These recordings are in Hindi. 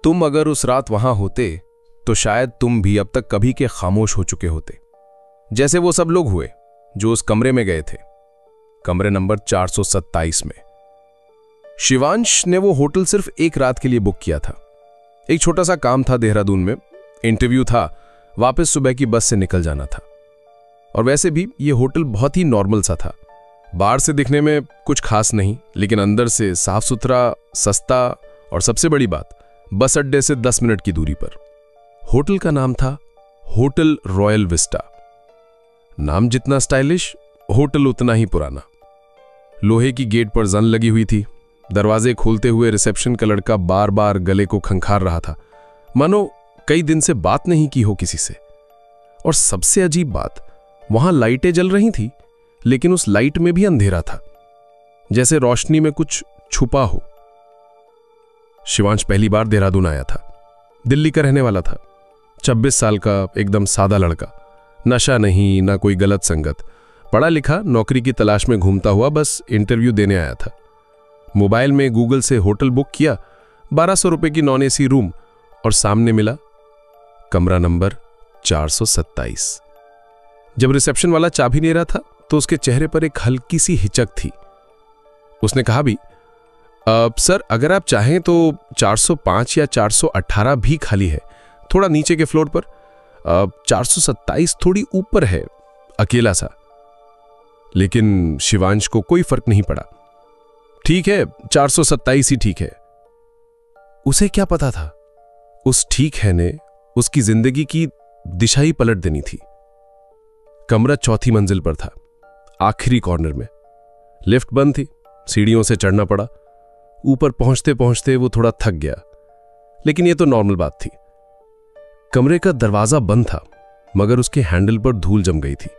तुम अगर उस रात वहां होते तो शायद तुम भी अब तक कभी के खामोश हो चुके होते, जैसे वो सब लोग हुए जो उस कमरे में गए थे, कमरे नंबर 427 में। शिवांश ने वो होटल सिर्फ एक रात के लिए बुक किया था। एक छोटा सा काम था देहरादून में, इंटरव्यू था, वापस सुबह की बस से निकल जाना था। और वैसे भी ये होटल बहुत ही नॉर्मल सा था, बाहर से दिखने में कुछ खास नहीं, लेकिन अंदर से साफ सुथरा, सस्ता और सबसे बड़ी बात, बस अड्डे से 10 मिनट की दूरी पर। होटल का नाम था होटल रॉयल विस्टा। नाम जितना स्टाइलिश, होटल उतना ही पुराना। लोहे की गेट पर जंग लगी हुई थी। दरवाजे खोलते हुए रिसेप्शन का लड़का बार बार गले को खंखार रहा था, मानो कई दिन से बात नहीं की हो किसी से। और सबसे अजीब बात, वहां लाइटें जल रही थी, लेकिन उस लाइट में भी अंधेरा था, जैसे रोशनी में कुछ छुपा हो। शिवांश पहली बार देहरादून आया था। दिल्ली का रहने वाला था, 26 साल का, एकदम सादा लड़का। नशा नहीं, ना कोई गलत संगत, पढ़ा लिखा, नौकरी की तलाश में घूमता हुआ बस इंटरव्यू देने आया था। मोबाइल में गूगल से होटल बुक किया, 1200 रुपए की नॉन एसी रूम, और सामने मिला कमरा नंबर 427। जब रिसेप्शन वाला चाबी ले रहा था तो उसके चेहरे पर एक हल्की सी हिचक थी। उसने कहा भी, सर अगर आप चाहें तो 405 या 418 भी खाली है, थोड़ा नीचे के फ्लोर पर। 427 थोड़ी ऊपर है, अकेला सा। लेकिन शिवांश को कोई फर्क नहीं पड़ा। ठीक है, 427 ही ठीक है। उसे क्या पता था, उस ठीक है ने उसकी जिंदगी की दिशा ही पलट देनी थी। कमरा चौथी मंजिल पर था, आखिरी कॉर्नर में। लिफ्ट बंद थी, सीढ़ियों से चढ़ना पड़ा। ऊपर पहुंचते पहुंचते वो थोड़ा थक गया, लेकिन ये तो नॉर्मल बात थी। कमरे का दरवाजा बंद था, मगर उसके हैंडल पर धूल जम गई थी,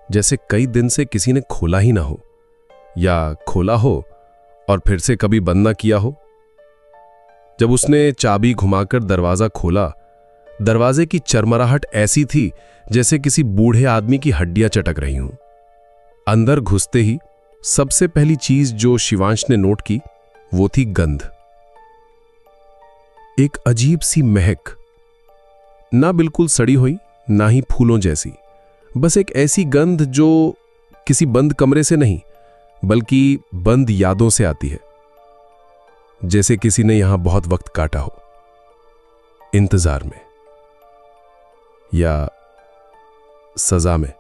जैसे कई दिन से किसी ने खोला ही ना हो, या खोला हो और फिर से कभी बंद ना किया हो। जब उसने चाबी घुमाकर दरवाजा खोला, दरवाजे की चरमराहट ऐसी थी जैसे किसी बूढ़े आदमी की हड्डियां चटक रही हों। अंदर घुसते ही सबसे पहली चीज जो शिवांश ने नोट की वो थी गंध। एक अजीब सी महक, ना बिल्कुल सड़ी हुई, ना ही फूलों जैसी, बस एक ऐसी गंध जो किसी बंद कमरे से नहीं, बल्कि बंद यादों से आती है। जैसे किसी ने यहां बहुत वक्त काटा हो, इंतजार में या सजा में।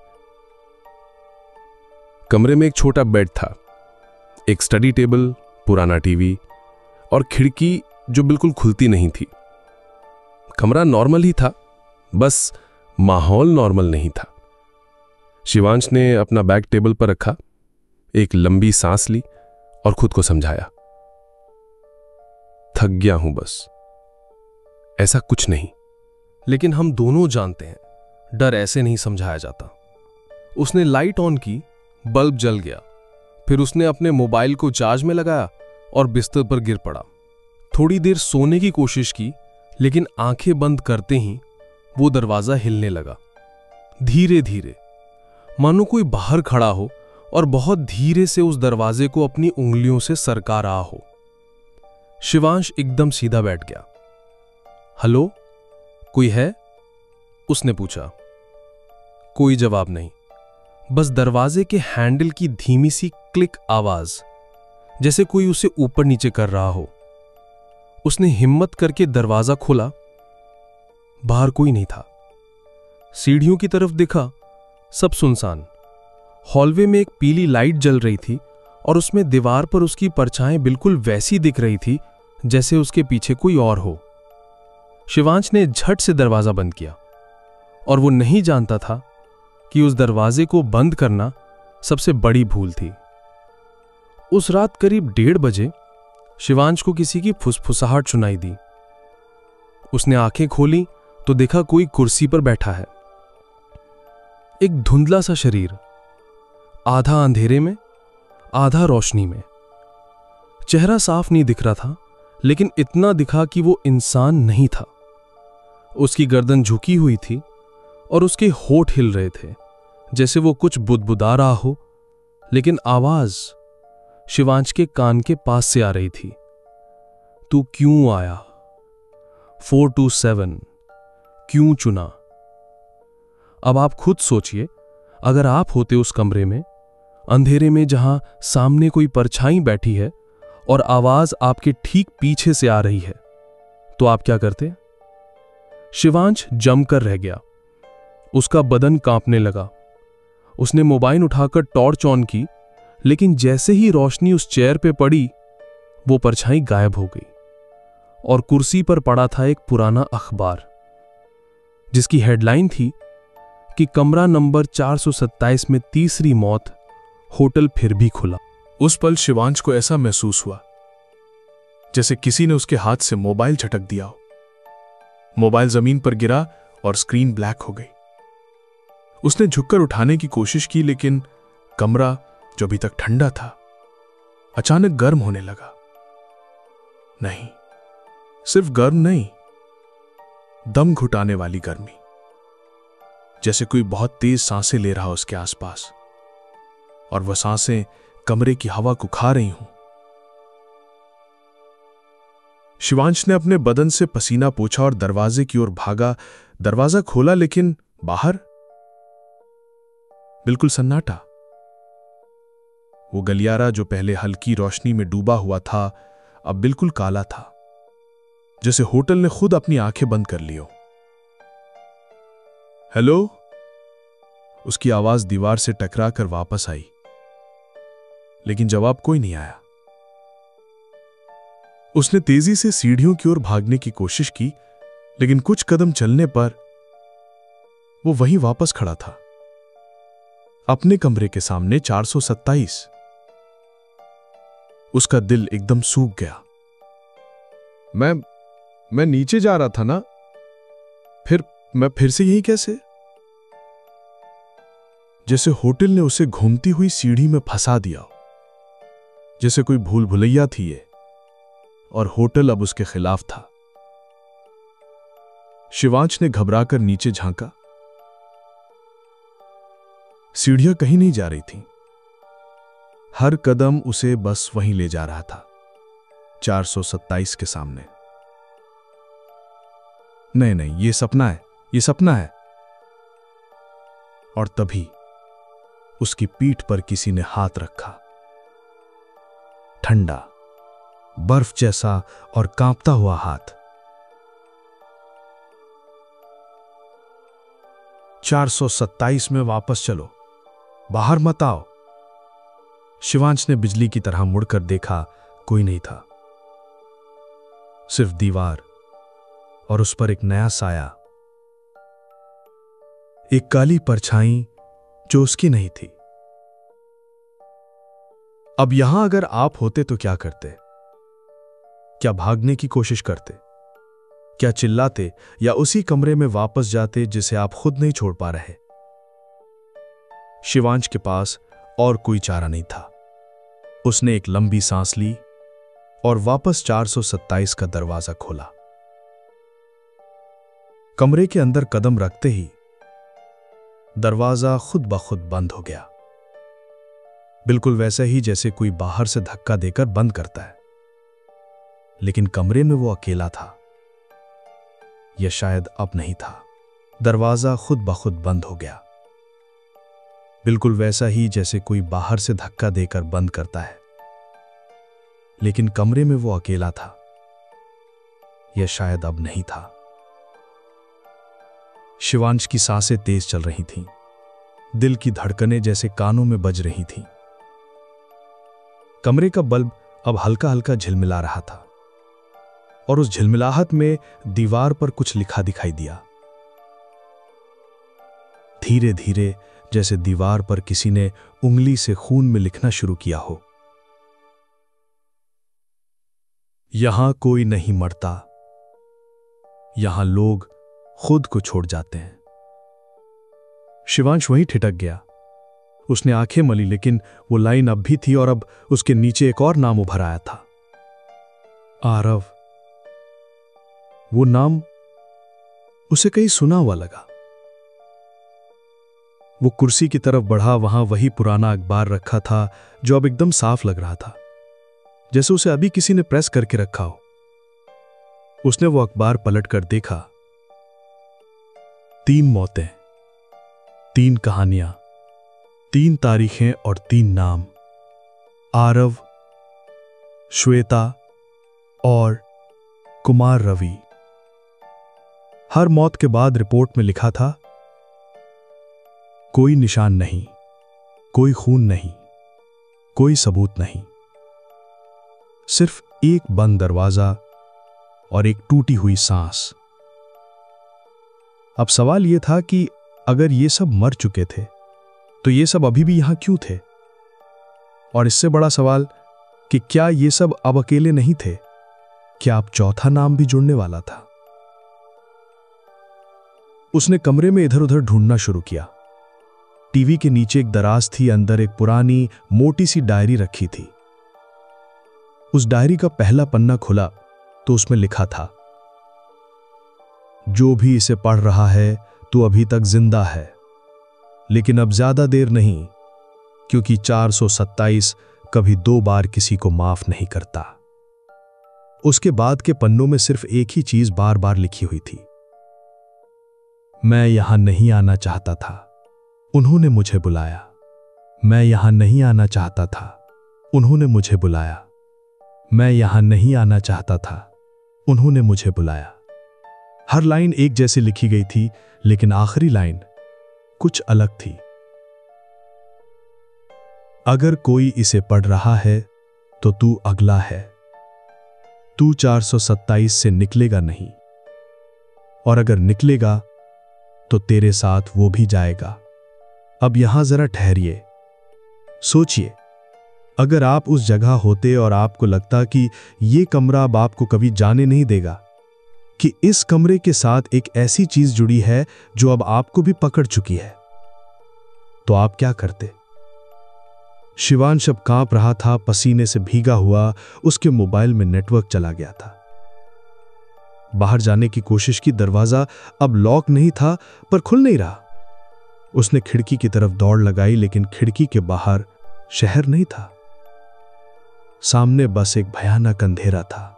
कमरे में एक छोटा बेड था, एक स्टडी टेबल, पुराना टीवी और खिड़की जो बिल्कुल खुलती नहीं थी। कमरा नॉर्मल ही था, बस माहौल नॉर्मल नहीं था। शिवांश ने अपना बैग टेबल पर रखा, एक लंबी सांस ली और खुद को समझाया, थक गया हूं बस, ऐसा कुछ नहीं। लेकिन हम दोनों जानते हैं, डर ऐसे नहीं समझाया जाता। उसने लाइट ऑन की, बल्ब जल गया। फिर उसने अपने मोबाइल को चार्ज में लगाया और बिस्तर पर गिर पड़ा। थोड़ी देर सोने की कोशिश की, लेकिन आंखें बंद करते ही वो दरवाजा हिलने लगा, धीरे धीरे, मानो कोई बाहर खड़ा हो और बहुत धीरे से उस दरवाजे को अपनी उंगलियों से सरका रहा हो। शिवांश एकदम सीधा बैठ गया। हेलो, कोई है? उसने पूछा। कोई जवाब नहीं, बस दरवाजे के हैंडल की धीमी सी क्लिक आवाज, जैसे कोई उसे ऊपर नीचे कर रहा हो। उसने हिम्मत करके दरवाजा खोला। बाहर कोई नहीं था। सीढ़ियों की तरफ देखा, सब सुनसान। हॉलवे में एक पीली लाइट जल रही थी और उसमें दीवार पर उसकी परछाई बिल्कुल वैसी दिख रही थी जैसे उसके पीछे कोई और हो। शिवांश ने झट से दरवाजा बंद किया, और वो नहीं जानता था कि उस दरवाजे को बंद करना सबसे बड़ी भूल थी। उस रात करीब 1:30 बजे शिवांश को किसी की फुसफुसाहट सुनाई दी। उसने आंखें खोली तो देखा कोई कुर्सी पर बैठा है। एक धुंधला सा शरीर, आधा अंधेरे में, आधा रोशनी में। चेहरा साफ नहीं दिख रहा था, लेकिन इतना दिखा कि वो इंसान नहीं था। उसकी गर्दन झुकी हुई थी और उसके होठ हिल रहे थे, जैसे वो कुछ बुदबुदा रहा हो, लेकिन आवाज शिवांश के कान के पास से आ रही थी। तू क्यों आया? 427 क्यों चुना? अब आप खुद सोचिए, अगर आप होते उस कमरे में, अंधेरे में, जहां सामने कोई परछाई बैठी है और आवाज आपके ठीक पीछे से आ रही है, तो आप क्या करते? शिवांश जमकर रह गया। उसका बदन कांपने लगा। उसने मोबाइल उठाकर टॉर्च ऑन की, लेकिन जैसे ही रोशनी उस चेयर पे पड़ी, वो परछाई गायब हो गई और कुर्सी पर पड़ा था एक पुराना अखबार, जिसकी हेडलाइन थी कि कमरा नंबर 427 में तीसरी मौत, होटल फिर भी खुला। उस पल शिवांश को ऐसा महसूस हुआ जैसे किसी ने उसके हाथ से मोबाइल झटक दिया हो। मोबाइल जमीन पर गिरा और स्क्रीन ब्लैक हो गई। उसने झुककर उठाने की कोशिश की, लेकिन कमरा जो अभी तक ठंडा था अचानक गर्म होने लगा। नहीं, सिर्फ गर्म नहीं, दम घुटाने वाली गर्मी, जैसे कोई बहुत तेज सांसें ले रहा हो उसके आसपास, और वह सांसें कमरे की हवा को खा रही हूं। शिवांश ने अपने बदन से पसीना पोंछा और दरवाजे की ओर भागा। दरवाजा खोला, लेकिन बाहर बिल्कुल सन्नाटा। वो गलियारा जो पहले हल्की रोशनी में डूबा हुआ था, अब बिल्कुल काला था, जैसे होटल ने खुद अपनी आंखें बंद कर ली हो। हेलो, उसकी आवाज दीवार से टकराकर वापस आई, लेकिन जवाब कोई नहीं आया। उसने तेजी से सीढ़ियों की ओर भागने की कोशिश की, लेकिन कुछ कदम चलने पर वो वहीं वापस खड़ा था, अपने कमरे के सामने 427। उसका दिल एकदम सूख गया। मैं नीचे जा रहा था ना, मैं फिर से यही कैसे? जैसे होटल ने उसे घूमती हुई सीढ़ी में फंसा दिया, जैसे कोई भूल भुलैया थी ये, और होटल अब उसके खिलाफ था। शिवांश ने घबराकर नीचे झांका। सीढ़ियां कहीं नहीं जा रही थीं। हर कदम उसे बस वहीं ले जा रहा था, 427 के सामने। नहीं, ये सपना है, ये सपना है। और तभी उसकी पीठ पर किसी ने हाथ रखा, ठंडा, बर्फ जैसा और कांपता हुआ हाथ। 427 में वापस चलो, बाहर मत आओ। शिवांश ने बिजली की तरह मुड़कर देखा, कोई नहीं था, सिर्फ दीवार और उस पर एक नया साया, एक काली परछाई जो उसकी नहीं थी। अब यहां अगर आप होते तो क्या करते? क्या भागने की कोशिश करते? क्या चिल्लाते, या उसी कमरे में वापस जाते जिसे आप खुद नहीं छोड़ पा रहे? शिवांश के पास और कोई चारा नहीं था। उसने एक लंबी सांस ली और वापस 427 का दरवाजा खोला। कमरे के अंदर कदम रखते ही दरवाजा खुद ब खुद बंद हो गया, बिल्कुल वैसे ही जैसे कोई बाहर से धक्का देकर बंद करता है। लेकिन कमरे में वो अकेला था। यह शायद अब नहीं था। दरवाजा खुद ब खुद बंद हो गया, बिल्कुल वैसा ही जैसे कोई बाहर से धक्का देकर बंद करता है। लेकिन कमरे में वो अकेला था। यह शायद अब नहीं था। शिवांश की सांसें तेज चल रही थीं, दिल की धड़कनें जैसे कानों में बज रही थीं। कमरे का बल्ब अब हल्का हल्का झिलमिला रहा था, और उस झिलमिलाहट में दीवार पर कुछ लिखा दिखाई दिया। धीरे धीरे, जैसे दीवार पर किसी ने उंगली से खून में लिखना शुरू किया हो। यहां कोई नहीं मरता, यहां लोग खुद को छोड़ जाते हैं। शिवांश वहीं ठिठक गया। उसने आंखें मली, लेकिन वो लाइन अब भी थी, और अब उसके नीचे एक और नाम उभर आया था, आरव। वो नाम उसे कहीं सुना हुआ लगा। वो कुर्सी की तरफ बढ़ा। वहां वही पुराना अखबार रखा था, जो अब एकदम साफ लग रहा था, जैसे उसे अभी किसी ने प्रेस करके रखा हो। उसने वो अखबार पलट कर देखा। 3 मौतें, 3 कहानियां, 3 तारीखें और 3 नाम, आरव, श्वेता और कुमार रवि। हर मौत के बाद रिपोर्ट में लिखा था, कोई निशान नहीं, कोई खून नहीं, कोई सबूत नहीं, सिर्फ एक बंद दरवाजा और एक टूटी हुई सांस। अब सवाल यह था कि अगर ये सब मर चुके थे तो ये सब अभी भी यहां क्यों थे? और इससे बड़ा सवाल कि क्या ये सब अब अकेले नहीं थे? क्या अब चौथा नाम भी जुड़ने वाला था? उसने कमरे में इधर उधर ढूंढना शुरू किया। टीवी के नीचे एक दराज थी, अंदर एक पुरानी मोटी सी डायरी रखी थी। उस डायरी का पहला पन्ना खुला तो उसमें लिखा था, जो भी इसे पढ़ रहा है तो अभी तक जिंदा है, लेकिन अब ज्यादा देर नहीं, क्योंकि 427 कभी 2 बार किसी को माफ नहीं करता। उसके बाद के पन्नों में सिर्फ एक ही चीज बार बार लिखी हुई थी, मैं यहां नहीं आना चाहता था, उन्होंने मुझे बुलाया। मैं यहां नहीं आना चाहता था, उन्होंने मुझे बुलाया। मैं यहां नहीं आना चाहता था, उन्होंने मुझे बुलाया। हर लाइन एक जैसी लिखी गई थी, लेकिन आखिरी लाइन कुछ अलग थी। अगर कोई इसे पढ़ रहा है तो तू अगला है। तू 427 से निकलेगा नहीं, और अगर निकलेगा तो तेरे साथ वो भी जाएगा। अब यहां जरा ठहरिए, सोचिए, अगर आप उस जगह होते और आपको लगता कि ये कमरा अब आपको कभी जाने नहीं देगा, कि इस कमरे के साथ एक ऐसी चीज जुड़ी है जो अब आपको भी पकड़ चुकी है, तो आप क्या करते? शिवांश अब कांप रहा था, पसीने से भीगा हुआ। उसके मोबाइल में नेटवर्क चला गया था। बाहर जाने की कोशिश की, दरवाजा अब लॉक नहीं था पर खुल नहीं रहा। उसने खिड़की की तरफ दौड़ लगाई, लेकिन खिड़की के बाहर शहर नहीं था। सामने बस एक भयानक अंधेरा था,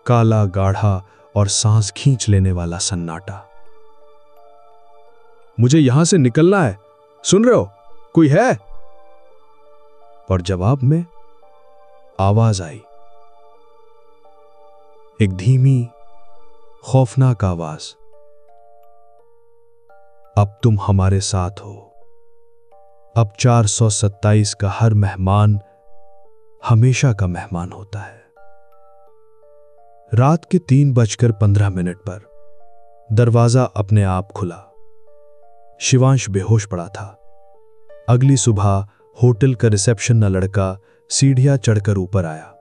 काला, गाढ़ा और सांस खींच लेने वाला सन्नाटा। मुझे यहां से निकलना है, सुन रहे हो? कोई है? और जवाब में आवाज आई, एक धीमी, खौफनाक आवाज, अब तुम हमारे साथ हो। अब 427 का हर मेहमान हमेशा का मेहमान होता है। रात के 3:15 पर दरवाजा अपने आप खुला। शिवांश बेहोश पड़ा था। अगली सुबह होटल का रिसेप्शन न लड़का सीढ़ियां चढ़कर ऊपर आया,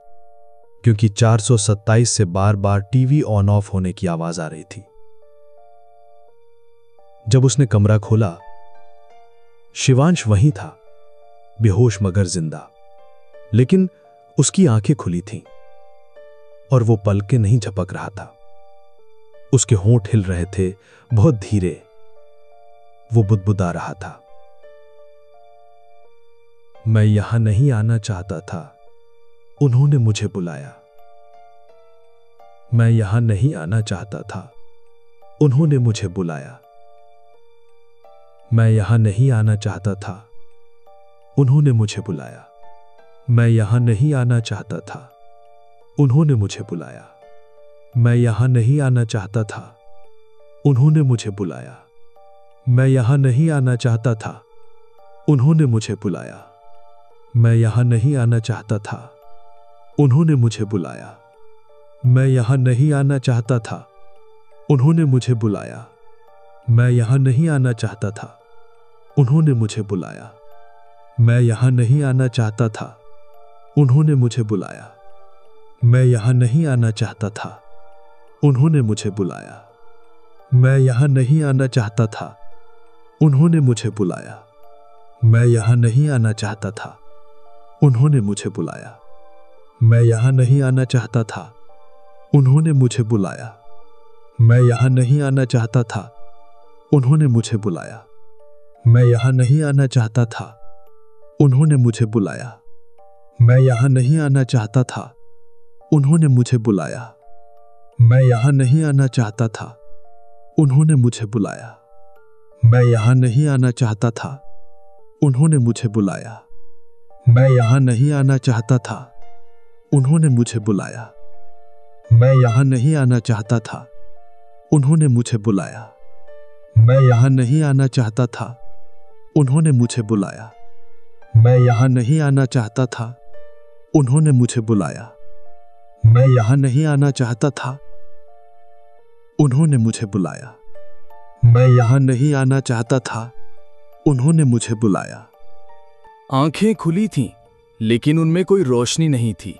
क्योंकि 427 से बार बार टीवी ऑन ऑफ होने की आवाज आ रही थी। जब उसने कमरा खोला, शिवांश वहीं था, बेहोश मगर जिंदा। लेकिन उसकी आंखें खुली थीं और वो पलकें नहीं झपक रहा था। उसके होंठ हिल रहे थे, बहुत धीरे। वो बुदबुदा रहा था, मैं यहां नहीं आना चाहता था, उन्होंने मुझे बुलाया। मैं यहां नहीं आना चाहता था, उन्होंने मुझे बुलाया। मैं यहां नहीं आना चाहता था, उन्होंने मुझे बुलाया। मैं यहां नहीं आना चाहता था, उन्होंने मुझे बुलाया। मैं यहां नहीं आना चाहता था, उन्होंने मुझे बुलाया। मैं यहां नहीं आना चाहता था, उन्होंने मुझे बुलाया। मैं यहां नहीं आना चाहता था, उन्होंने मुझे बुलाया। मैं यहां नहीं आना चाहता था, उन्होंने मुझे बुलाया। मैं यहां नहीं आना चाहता था, उन्होंने मुझे बुलाया। मैं यहां नहीं आना चाहता था, उन्होंने मुझे बुलाया। मैं यहां नहीं आना चाहता था, उन्होंने मुझे बुलाया। मैं यहां नहीं आना चाहता था, उन्होंने मुझे बुलाया। मैं यहां नहीं आना चाहता था, उन्होंने मुझे बुलाया। मैं यहां नहीं आना चाहता था, उन्होंने मुझे बुलाया। मैं यहां नहीं आना चाहता था, उन्होंने मुझे बुलाया। मैं यहां नहीं आना चाहता था, उन्होंने मुझे बुलाया। मैं यहां नहीं आना चाहता था, उन्होंने मुझे बुलाया। मैं यहाँ नहीं आना चाहता था, उन्होंने मुझे बुलाया। मैं यहाँ नहीं आना चाहता था, उन्होंने मुझे बुलाया। मैं यहाँ नहीं आना चाहता था, उन्होंने मुझे बुलाया। मैं यहाँ नहीं आना चाहता था, उन्होंने मुझे बुलाया। मैं यहाँ नहीं आना चाहता था, उन्होंने मुझे बुलाया। मैं यहाँ नहीं आना चाहता था, उन्होंने मुझे बुलाया। मैं यहाँ नहीं आना चाहता था, उन्होंने मुझे बुलाया। मैं यहाँ नहीं आना चाहता था, उन्होंने मुझे बुलाया। आंखें खुली थीं, लेकिन उनमें कोई रोशनी नहीं थी।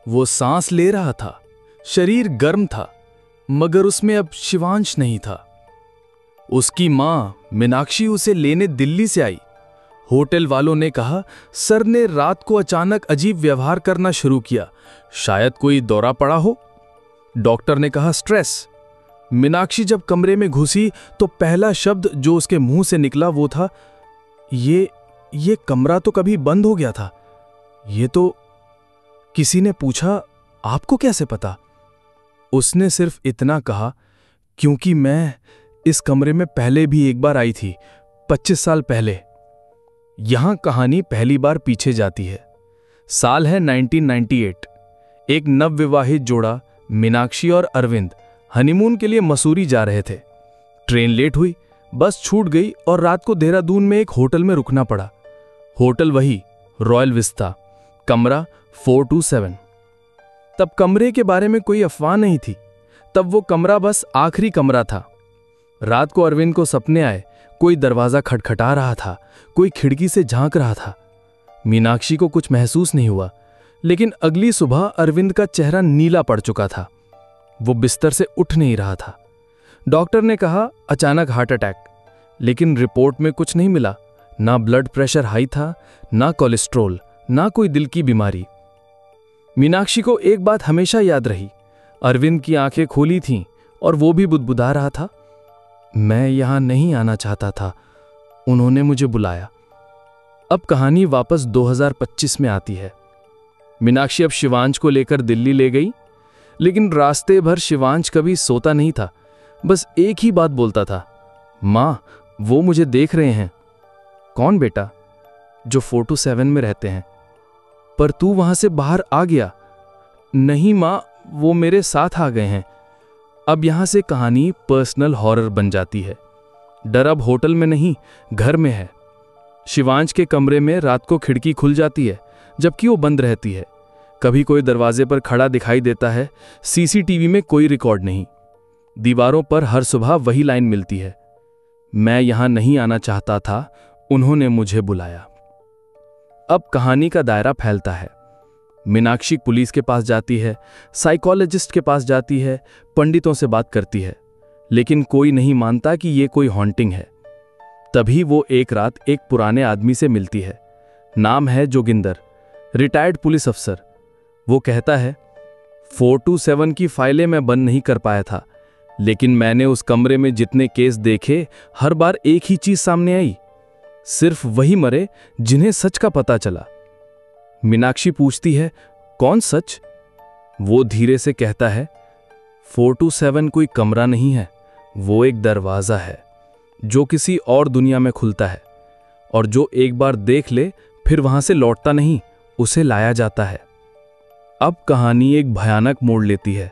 वो सांस ले रहा था, शरीर गर्म था, मगर उसमें अब शिवांश नहीं था। उसकी मां मीनाक्षी उसे लेने दिल्ली से आई। होटल वालों ने कहा सर ने रात को अचानक अजीब व्यवहार करना शुरू किया, शायद कोई दौरा पड़ा हो। डॉक्टर ने कहा स्ट्रेस। मीनाक्षी जब कमरे में घुसी तो पहला शब्द जो उसके मुंह से निकला वो था, ये कमरा तो कभी बंद हो गया था। ये तो किसी ने पूछा आपको कैसे पता? उसने सिर्फ इतना कहा, क्योंकि मैं इस कमरे में पहले भी एक बार आई थी, 25 साल पहले। यहां कहानी पहली बार पीछे जाती है। साल है 1998। एक नवविवाहित जोड़ा मीनाक्षी और अरविंद हनीमून के लिए मसूरी जा रहे थे। ट्रेन लेट हुई, बस छूट गई और रात को देहरादून में एक होटल में रुकना पड़ा। होटल वही रॉयल विस्ता, कमरा 427। तब कमरे के बारे में कोई अफवाह नहीं थी। तब वो कमरा बस आखिरी कमरा था। रात को अरविंद को सपने आए, कोई दरवाजा खटखटा रहा था, कोई खिड़की से झांक रहा था। मीनाक्षी को कुछ महसूस नहीं हुआ, लेकिन अगली सुबह अरविंद का चेहरा नीला पड़ चुका था। वो बिस्तर से उठ नहीं रहा था। डॉक्टर ने कहा अचानक हार्ट अटैक, लेकिन रिपोर्ट में कुछ नहीं मिला। ना ब्लड प्रेशर हाई था, ना कोलेस्ट्रॉल, ना कोई दिल की बीमारी। मीनाक्षी को एक बात हमेशा याद रही, अरविंद की आंखें खोली थीं और वो भी बुदबुदा रहा था, मैं यहां नहीं आना चाहता था, उन्होंने मुझे बुलाया। अब कहानी वापस 2025 में आती है। मीनाक्षी अब शिवांश को लेकर दिल्ली ले गई, लेकिन रास्ते भर शिवांश कभी सोता नहीं था। बस एक ही बात बोलता था, मां वो मुझे देख रहे हैं। कौन बेटा? जो 427 में रहते हैं। पर तू वहां से बाहर आ गया। नहीं मां, वो मेरे साथ आ गए हैं। अब यहां से कहानी पर्सनल हॉरर बन जाती है। डर अब होटल में नहीं, घर में है। शिवांश के कमरे में रात को खिड़की खुल जाती है, जबकि वो बंद रहती है। कभी कोई दरवाजे पर खड़ा दिखाई देता है। सीसीटीवी में कोई रिकॉर्ड नहीं। दीवारों पर हर सुबह वही लाइन मिलती है, मैं यहां नहीं आना चाहता था, उन्होंने मुझे बुलाया। अब कहानी का दायरा फैलता है। मीनाक्षी पुलिस के पास जाती है, साइकोलॉजिस्ट के पास जाती है, पंडितों से बात करती है, लेकिन कोई नहीं मानता कि ये कोई हॉन्टिंग है। तभी वो एक रात एक पुराने आदमी से मिलती है। नाम है जोगिंदर, रिटायर्ड पुलिस अफसर। वो कहता है 427 की फाइलें मैं बंद नहीं कर पाया था, लेकिन मैंने उस कमरे में जितने केस देखे, हर बार एक ही चीज सामने आई, सिर्फ वही मरे जिन्हें सच का पता चला। मीनाक्षी पूछती है, कौन सच? वो धीरे से कहता है, 427 कोई कमरा नहीं है, वो एक दरवाजा है जो किसी और दुनिया में खुलता है, और जो एक बार देख ले फिर वहां से लौटता नहीं, उसे लाया जाता है। अब कहानी एक भयानक मोड़ लेती है।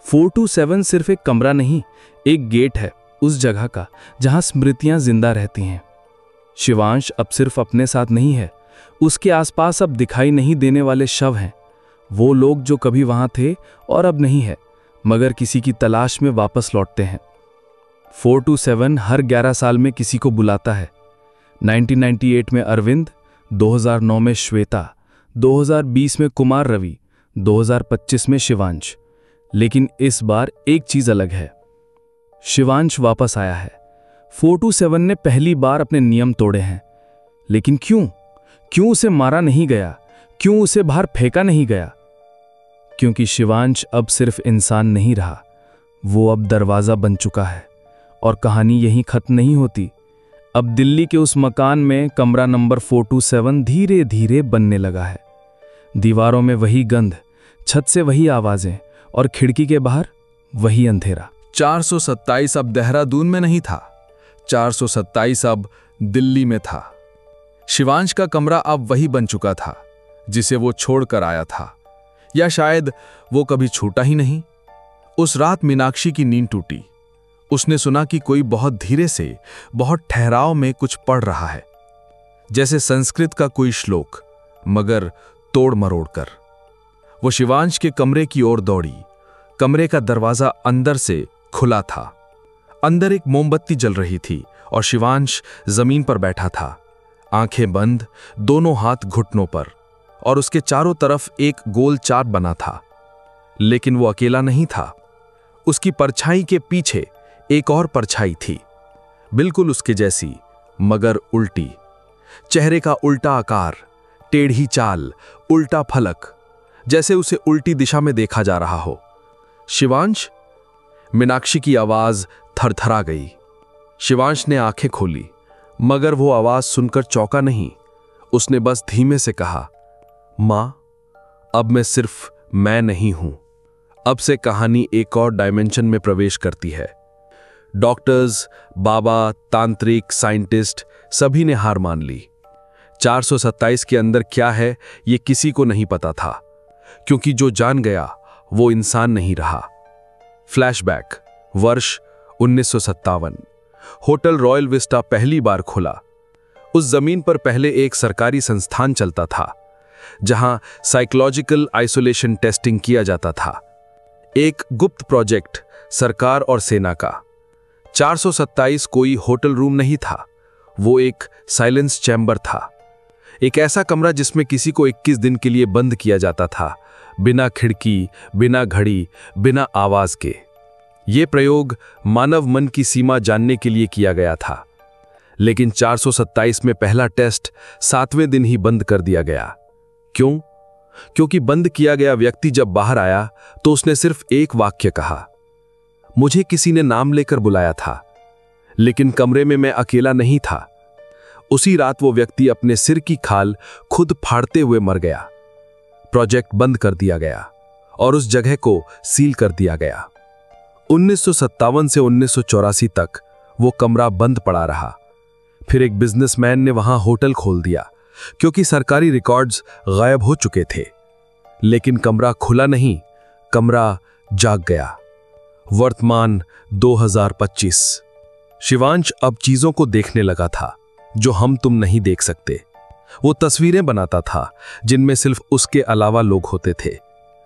427 सिर्फ एक कमरा नहीं, एक गेट है उस जगह का जहां स्मृतियां जिंदा रहती हैं। शिवांश अब सिर्फ अपने साथ नहीं है, उसके आसपास अब दिखाई नहीं देने वाले शव हैं। वो लोग जो कभी वहां थे और अब नहीं है, मगर किसी की तलाश में वापस लौटते हैं। 427 हर 11 साल में किसी को बुलाता है। 1998 में अरविंद, 2009 में श्वेता, 2020 में कुमार रवि, 2025 में शिवांश। लेकिन इस बार एक चीज अलग है, शिवांश वापस आया है। 427 ने पहली बार अपने नियम तोड़े हैं, लेकिन क्यों उसे मारा नहीं गया? क्यों उसे बाहर फेंका नहीं गया? क्योंकि शिवांश अब सिर्फ इंसान नहीं रहा, वो अब दरवाजा बन चुका है। और कहानी यहीं खत्म नहीं होती। अब दिल्ली के उस मकान में कमरा नंबर 427 धीरे धीरे बनने लगा है। दीवारों में वही गंध, छत से वही आवाजें, और खिड़की के बाहर वही अंधेरा। 427 अब देहरादून में नहीं था, 427 अब दिल्ली में था। शिवांश का कमरा अब वही बन चुका था जिसे वो छोड़कर आया था, या शायद वो कभी छूटा ही नहीं। उस रात मीनाक्षी की नींद टूटी। उसने सुना कि कोई बहुत धीरे से, बहुत ठहराव में कुछ पढ़ रहा है, जैसे संस्कृत का कोई श्लोक, मगर तोड़ मरोड़ कर। वो शिवांश के कमरे की ओर दौड़ी। कमरे का दरवाजा अंदर से खुला था। अंदर एक मोमबत्ती जल रही थी और शिवांश जमीन पर बैठा था, आंखें बंद, दोनों हाथ घुटनों पर, और उसके चारों तरफ एक गोल चार्ट बना था। लेकिन वो अकेला नहीं था। उसकी परछाई के पीछे एक और परछाई थी, बिल्कुल उसके जैसी, मगर उल्टी। चेहरे का उल्टा आकार, टेढ़ी चाल, उल्टा फलक, जैसे उसे उल्टी दिशा में देखा जा रहा हो। शिवांश? मीनाक्षी की आवाज थरथरा गई। शिवांश ने आंखें खोली, मगर वो आवाज सुनकर चौंका नहीं। उसने बस धीमे से कहा, मां, अब मैं सिर्फ मैं नहीं हूं। अब से कहानी एक और डायमेंशन में प्रवेश करती है। डॉक्टर्स, बाबा, तांत्रिक, साइंटिस्ट, सभी ने हार मान ली। 427 के अंदर क्या है ये किसी को नहीं पता था, क्योंकि जो जान गया वो इंसान नहीं रहा। फ्लैशबैक, वर्ष 1957। होटल रॉयल विस्टा पहली बार खुला। उस जमीन पर पहले एक सरकारी संस्थान चलता था, जहां साइकोलॉजिकल आइसोलेशन टेस्टिंग किया जाता था। एक गुप्त प्रोजेक्ट सरकार और सेना का। 427 कोई होटल रूम नहीं था, वो एक साइलेंस चैम्बर था। एक ऐसा कमरा जिसमें किसी को 21 दिन के लिए बंद किया जाता था, बिना खिड़की, बिना घड़ी, बिना आवाज के। यह प्रयोग मानव मन की सीमा जानने के लिए किया गया था। लेकिन 427 में पहला टेस्ट 7वें दिन ही बंद कर दिया गया। क्यों? क्योंकि बंद किया गया व्यक्ति जब बाहर आया तो उसने सिर्फ एक वाक्य कहा, मुझे किसी ने नाम लेकर बुलाया था, लेकिन कमरे में मैं अकेला नहीं था। उसी रात वो व्यक्ति अपने सिर की खाल खुद फाड़ते हुए मर गया। प्रोजेक्ट बंद कर दिया गया और उस जगह को सील कर दिया गया। 1957 से 1984 तक वो कमरा बंद पड़ा रहा। फिर एक बिजनेसमैन ने वहां होटल खोल दिया, क्योंकि सरकारी रिकॉर्ड्स गायब हो चुके थे। लेकिन कमरा खुला नहीं, कमरा जाग गया। वर्तमान 2025। शिवांश अब चीजों को देखने लगा था जो हम तुम नहीं देख सकते। वो तस्वीरें बनाता था जिनमें सिर्फ उसके अलावा लोग होते थे।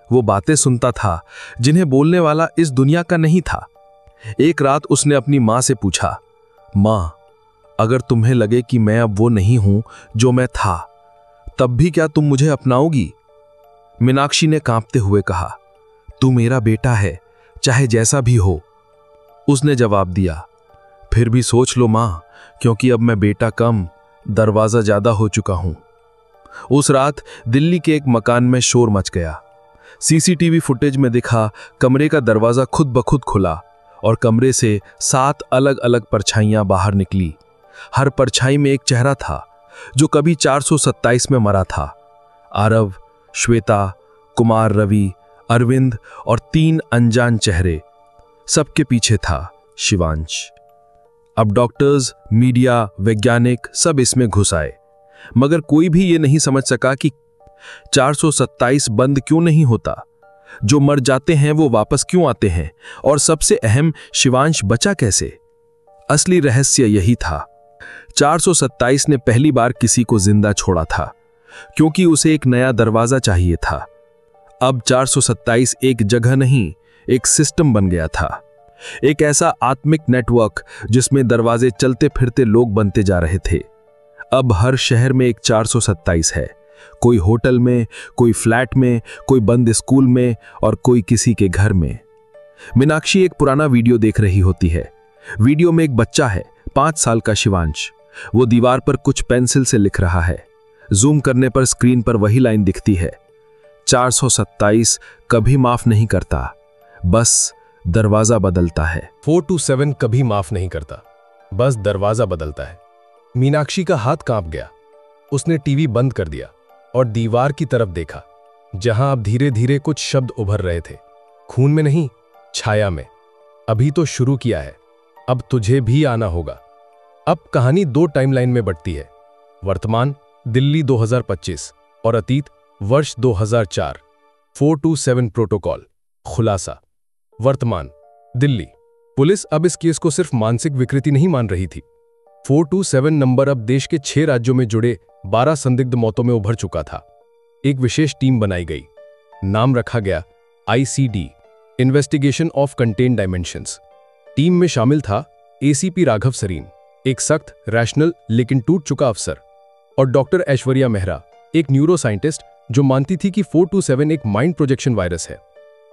वो बातें सुनता था जिन्हें बोलने वाला इस दुनिया का नहीं था। एक रात उसने अपनी मां से पूछा, मां, अगर तुम्हें लगे कि मैं अब वो नहीं हूं जो मैं था, तब भी क्या तुम मुझे अपनाओगी? मीनाक्षी ने कांपते हुए कहा, तू मेरा बेटा है, चाहे जैसा भी हो। उसने जवाब दिया, फिर भी सोच लो मां, क्योंकि अब मैं बेटा कम, दरवाजा ज्यादा हो चुका हूं। उस रात दिल्ली के एक मकान में शोर मच गया। सीसीटीवी फुटेज में दिखा कमरे का दरवाजा खुद ब खुद खुला और कमरे से 7 अलग अलग परछाइयां बाहर निकली। हर परछाई में एक चेहरा था जो कभी 427 में मरा था। आरव, श्वेता, कुमार रवि, अरविंद और 3 अनजान चेहरे। सबके पीछे था शिवांश। अब डॉक्टर्स, मीडिया, वैज्ञानिक सब इसमें घुस आए, मगर कोई भी ये नहीं समझ सका कि 427 बंद क्यों नहीं होता। जो मर जाते हैं वो वापस क्यों आते हैं, और सबसे अहम, शिवांश बचा कैसे? असली रहस्य यही था। 427 ने पहली बार किसी को जिंदा छोड़ा था, क्योंकि उसे एक नया दरवाजा चाहिए था। अब 427 एक जगह नहीं, एक सिस्टम बन गया था। एक ऐसा आत्मिक नेटवर्क जिसमें दरवाजे चलते फिरते लोग बनते जा रहे थे। अब हर शहर में एक 427 है। कोई होटल में, कोई फ्लैट में, कोई बंद स्कूल में और कोई किसी के घर में। मीनाक्षी एक पुराना वीडियो देख रही होती है। वीडियो में एक बच्चा है, 5 साल का शिवांश। वो दीवार पर कुछ पेंसिल से लिख रहा है। जूम करने पर स्क्रीन पर वही लाइन दिखती है, 427 कभी माफ नहीं करता, बस दरवाजा बदलता है। 427 कभी माफ नहीं करता, बस दरवाजा बदलता है। मीनाक्षी का हाथ कांप गया। उसने टीवी बंद कर दिया और दीवार की तरफ देखा, जहां अब धीरे धीरे कुछ शब्द उभर रहे थे। खून में नहीं, छाया में। अभी तो शुरू किया है, अब तुझे भी आना होगा। अब कहानी 2 टाइमलाइन में बंटती है। वर्तमान दिल्ली 2025 और अतीत वर्ष 2004। 427 प्रोटोकॉल। खुलासा। वर्तमान दिल्ली पुलिस अब इस केस को सिर्फ मानसिक विकृति नहीं मान रही थी। 427 नंबर अब देश के 6 राज्यों में जुड़े 12 संदिग्ध मौतों में उभर चुका था। एक विशेष टीम बनाई गई, नाम रखा गया ICD, investigation of contain dimensions. Team में शामिल था ACP राघव सरीन, एक सख्त, रैशनल लेकिन टूट चुका अफसर, और डॉक्टर ऐश्वर्या मेहरा, एक न्यूरो साइंटिस्ट जो मानती थी कि 427 एक माइंड प्रोजेक्शन वायरस है।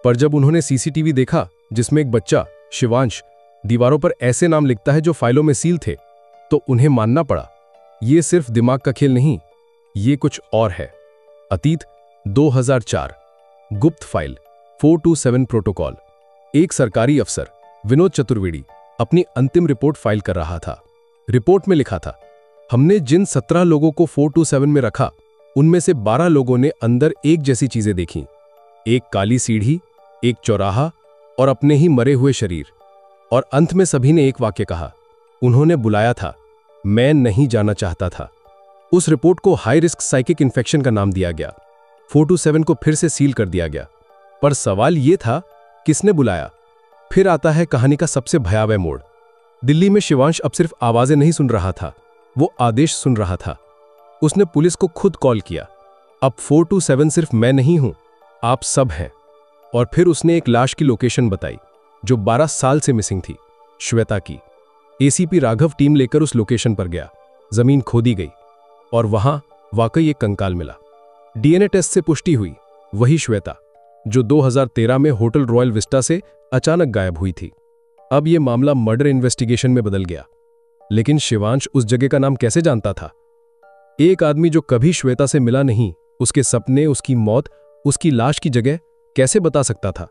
पर जब उन्होंने CCTV देखा जिसमें एक बच्चा शिवांश दीवारों पर ऐसे नाम लिखता है जो फाइलों में सील थे, तो उन्हें मानना पड़ा, ये सिर्फ दिमाग का खेल नहीं, ये कुछ और है। अतीत 2004। गुप्त फाइल 427 प्रोटोकॉल। एक सरकारी अफसर विनोद चतुर्वेदी अपनी अंतिम रिपोर्ट फाइल कर रहा था। रिपोर्ट में लिखा था, हमने जिन 17 लोगों को 427 में रखा, उनमें से 12 लोगों ने अंदर एक जैसी चीजें देखी, एक काली सीढ़ी, एक चौराहा और अपने ही मरे हुए शरीर। और अंत में सभी ने एक वाक्य कहा, उन्होंने बुलाया था, मैं नहीं जाना चाहता था। उस रिपोर्ट को हाई रिस्क साइकिक इन्फेक्शन का नाम दिया गया। 427 को फिर से सील कर दिया गया। पर सवाल यह था, किसने बुलाया? फिर आता है कहानी का सबसे भयावह मोड़। दिल्ली में शिवांश अब सिर्फ आवाजें नहीं सुन रहा था, वो आदेश सुन रहा था। उसने पुलिस को खुद कॉल किया, अब 427 सिर्फ मैं नहीं हूं, आप सब हैं। और फिर उसने एक लाश की लोकेशन बताई जो 12 साल से मिसिंग थी, श्वेता की। ACP राघव टीम लेकर उस लोकेशन पर गया। जमीन खोदी गई और वहां वाकई एक कंकाल मिला। DNA टेस्ट से पुष्टि हुई, वही श्वेता जो 2013 में होटल रॉयल विस्टा से अचानक गायब हुई थी। अब यह मामला मर्डर इन्वेस्टिगेशन में बदल गया। लेकिन शिवांश उस जगह का नाम कैसे जानता था? एक आदमी जो कभी श्वेता से मिला नहीं, उसके सपने, उसकी मौत, उसकी लाश की जगह कैसे बता सकता था?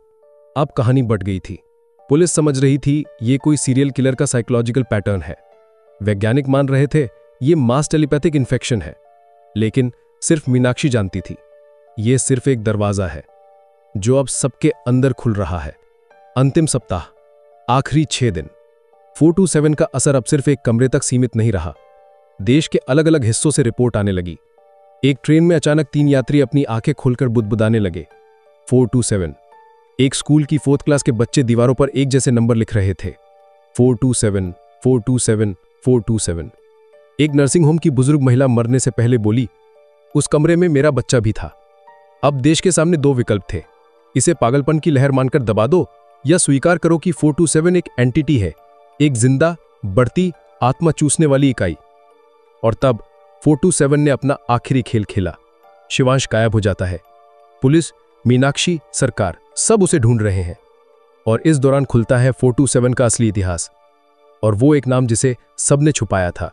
अब कहानी बढ़ गई थी। पुलिस समझ रही थी ये कोई सीरियल किलर का साइकोलॉजिकल पैटर्न है। वैज्ञानिक मान रहे थे ये मास टेलीपैथिक इन्फेक्शन है। लेकिन सिर्फ मीनाक्षी जानती थी, ये सिर्फ एक दरवाजा है जो अब सबके अंदर खुल रहा है। अंतिम सप्ताह, आखिरी 6 दिन। 427 का असर अब सिर्फ एक कमरे तक सीमित नहीं रहा। देश के अलग अलग हिस्सों से रिपोर्ट आने लगी। एक ट्रेन में अचानक 3 यात्री अपनी आंखें खोलकर बुदबुदाने लगे, 427। एक स्कूल की 4th क्लास के बच्चे दीवारों पर एक जैसे नंबर लिख रहे थे, 427, 427, 427। एक नर्सिंग होम की बुजुर्ग महिला मरने से पहले बोली, उस कमरे में मेरा बच्चा भी था। अब देश के सामने 2 विकल्प थे, इसे पागलपन की लहर मानकर दबा दो या स्वीकार करो कि 427 एक एंटिटी है, एक जिंदा, बढ़ती, आत्मा चूसने वाली इकाई। और तब 427 ने अपना आखिरी खेल खेला। शिवांश गायब हो जाता है। पुलिस, मीनाक्षी, सरकार सब उसे ढूंढ रहे हैं। और इस दौरान खुलता है 427 का असली इतिहास, और वो एक नाम जिसे सबने छुपाया था,